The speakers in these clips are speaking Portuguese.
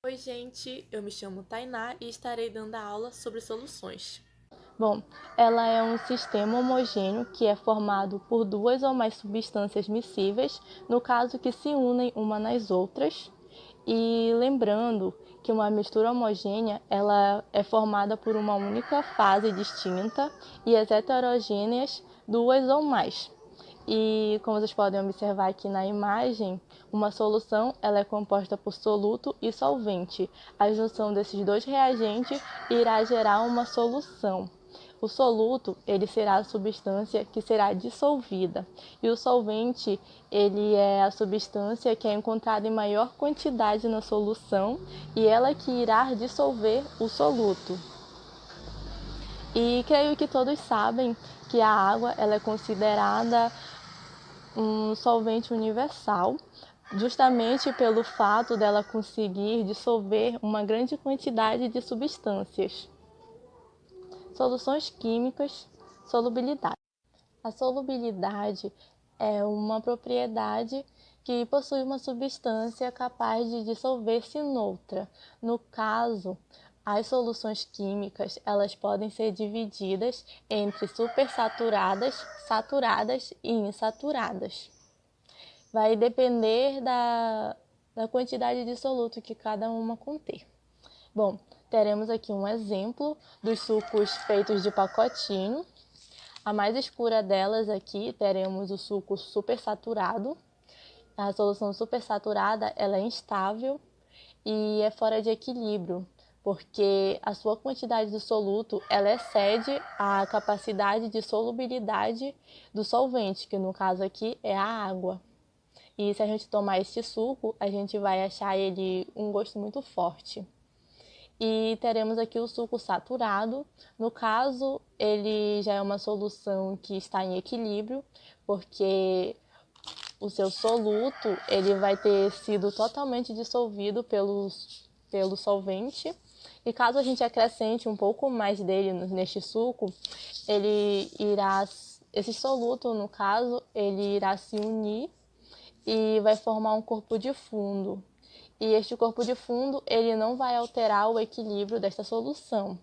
Oi, gente, eu me chamo Tainá e estarei dando a aula sobre soluções. Bom, ela é um sistema homogêneo que é formado por duas ou mais substâncias miscíveis, no caso que se unem uma nas outras. E lembrando que uma mistura homogênea ela é formada por uma única fase distinta e as heterogêneas duas ou mais. E como vocês podem observar aqui na imagem, uma solução ela é composta por soluto e solvente. A junção desses dois reagentes irá gerar uma solução. O soluto ele será a substância que será dissolvida e o solvente ele é a substância que é encontrada em maior quantidade na solução e ela que irá dissolver o soluto. E creio que todos sabem que a água ela é considerada um solvente universal, justamente pelo fato dela conseguir dissolver uma grande quantidade de substâncias. Soluções químicas, solubilidade. A solubilidade é uma propriedade que possui uma substância capaz de dissolver-se noutra. No caso, as soluções químicas elas podem ser divididas entre supersaturadas, saturadas e insaturadas. Vai depender da quantidade de soluto que cada uma conter. Bom, teremos aqui um exemplo dos sucos feitos de pacotinho. A mais escura delas aqui teremos o suco supersaturado. A solução supersaturada ela é instável e é fora de equilíbrio, porque a sua quantidade de soluto ela excede a capacidade de solubilidade do solvente, que no caso aqui é a água. E se a gente tomar este suco, a gente vai achar ele um gosto muito forte. E teremos aqui o suco saturado. No caso, ele já é uma solução que está em equilíbrio, porque o seu soluto ele vai ter sido totalmente dissolvido pelo solvente. E caso a gente acrescente um pouco mais dele neste suco, esse soluto, no caso, ele irá se unir e vai formar um corpo de fundo. E este corpo de fundo ele não vai alterar o equilíbrio desta solução.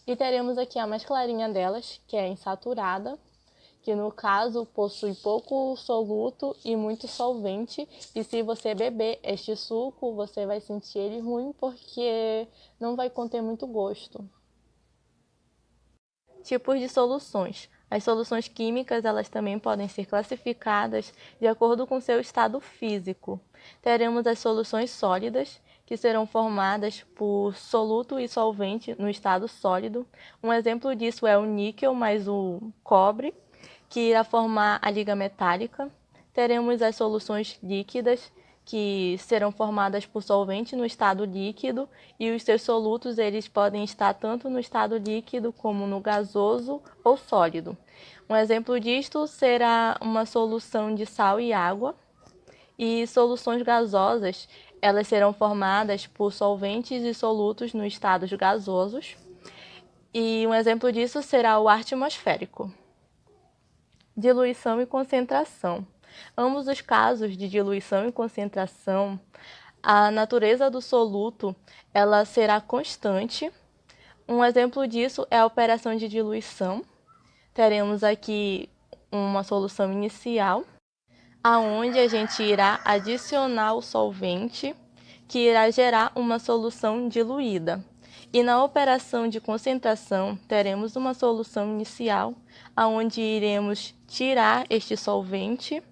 E teremos aqui a mais clarinha delas, que é a insaturada, que no caso possui pouco soluto e muito solvente. E se você beber este suco, você vai sentir ele ruim porque não vai conter muito gosto. Tipos de soluções. As soluções químicas elas também podem ser classificadas de acordo com seu estado físico. Teremos as soluções sólidas, que serão formadas por soluto e solvente no estado sólido. Um exemplo disso é o níquel mais o cobre, que irá formar a liga metálica. Teremos as soluções líquidas, que serão formadas por solvente no estado líquido e os seus solutos eles podem estar tanto no estado líquido como no gasoso ou sólido. Um exemplo disto será uma solução de sal e água. E soluções gasosas, elas serão formadas por solventes e solutos no estados gasosos. E um exemplo disso será o ar atmosférico. Diluição e concentração. Ambos os casos de diluição e concentração, a natureza do soluto ela será constante. Um exemplo disso é a operação de diluição. Teremos aqui uma solução inicial, aonde a gente irá adicionar o solvente, que irá gerar uma solução diluída. E na operação de concentração, teremos uma solução inicial, aonde iremos tirar este solvente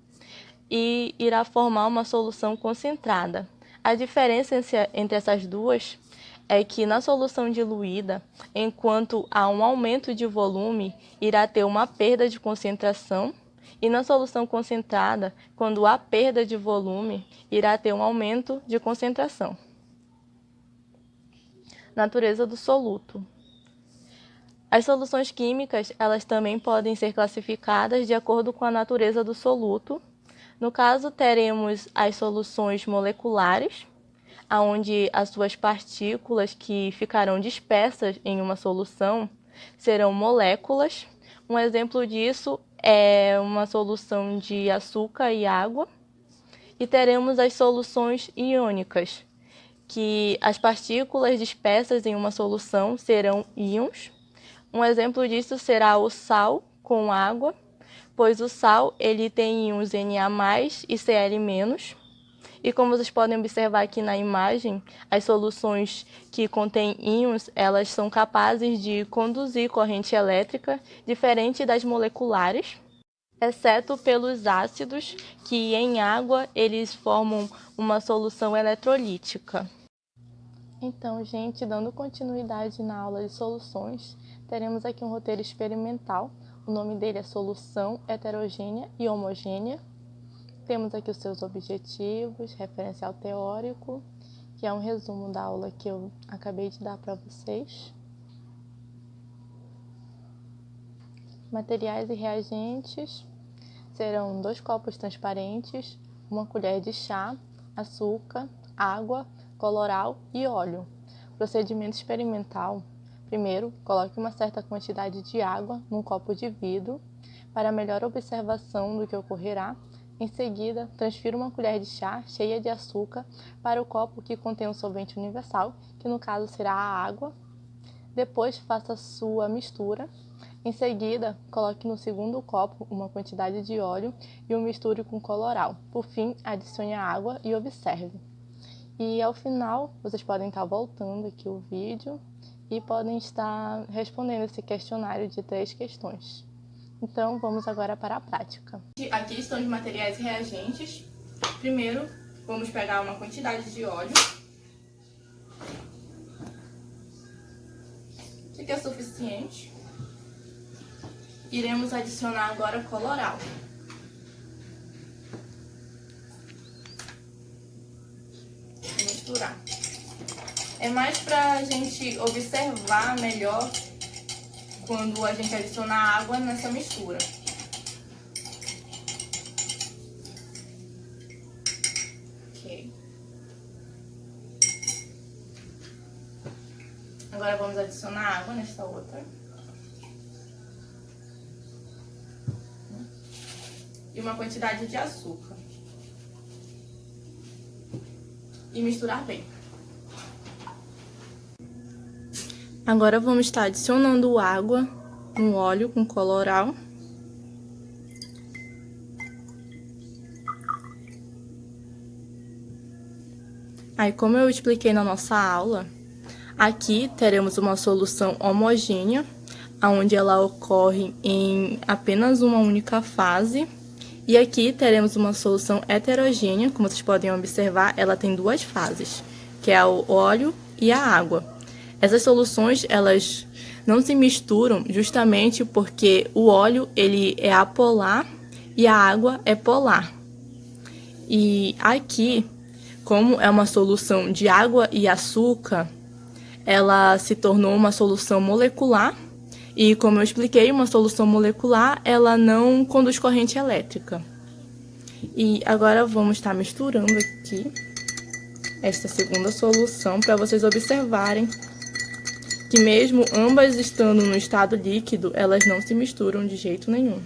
e irá formar uma solução concentrada. A diferença entre essas duas é que na solução diluída, enquanto há um aumento de volume, irá ter uma perda de concentração, e na solução concentrada, quando há perda de volume, irá ter um aumento de concentração. Natureza do soluto. As soluções químicas, elas também podem ser classificadas de acordo com a natureza do soluto. No caso, teremos as soluções moleculares, onde as suas partículas que ficarão dispersas em uma solução serão moléculas. Um exemplo disso é uma solução de açúcar e água. E teremos as soluções iônicas, que as partículas dispersas em uma solução serão íons. Um exemplo disso será o sal com água, pois o sal ele tem íons Na+ e Cl-. E como vocês podem observar aqui na imagem, as soluções que contêm íons, elas são capazes de conduzir corrente elétrica diferente das moleculares, exceto pelos ácidos, que em água eles formam uma solução eletrolítica. Então, gente, dando continuidade na aula de soluções, teremos aqui um roteiro experimental. O nome dele é Solução Heterogênea e Homogênea. Temos aqui os seus objetivos, referencial teórico, que é um resumo da aula que eu acabei de dar para vocês. Materiais e reagentes serão 2 copos transparentes, 1 colher de chá, açúcar, água, coloral e óleo. Procedimento experimental. Primeiro, coloque uma certa quantidade de água num copo de vidro para melhor observação do que ocorrerá. Em seguida, transfira 1 colher de chá cheia de açúcar para o copo que contém o solvente universal, que no caso será a água. Depois, faça sua mistura. Em seguida, coloque no segundo copo uma quantidade de óleo e o misture com coloral. Por fim, adicione a água e observe. E ao final, vocês podem estar voltando aqui o vídeo e podem estar respondendo esse questionário de 3 questões. Então, vamos agora para a prática. Aqui estão os materiais e reagentes. Primeiro, vamos pegar uma quantidade de óleo. Isso aqui é suficiente. Iremos adicionar agora coloral. Misturar. É mais para a gente observar melhor quando a gente adiciona água nessa mistura. Ok. Agora vamos adicionar água nesta outra. E uma quantidade de açúcar. E misturar bem. Agora vamos estar adicionando água no óleo com coloral. Aí, como eu expliquei na nossa aula, aqui teremos uma solução homogênea, onde ela ocorre em apenas uma única fase. E aqui teremos uma solução heterogênea, como vocês podem observar, ela tem 2 fases, que é o óleo e a água. Essas soluções, elas não se misturam justamente porque o óleo ele é apolar e a água é polar. E aqui, como é uma solução de água e açúcar, ela se tornou uma solução molecular. E como eu expliquei, uma solução molecular, ela não conduz corrente elétrica. E agora vamos estar misturando aqui esta segunda solução para vocês observarem que mesmo ambas estando no estado líquido, elas não se misturam de jeito nenhum.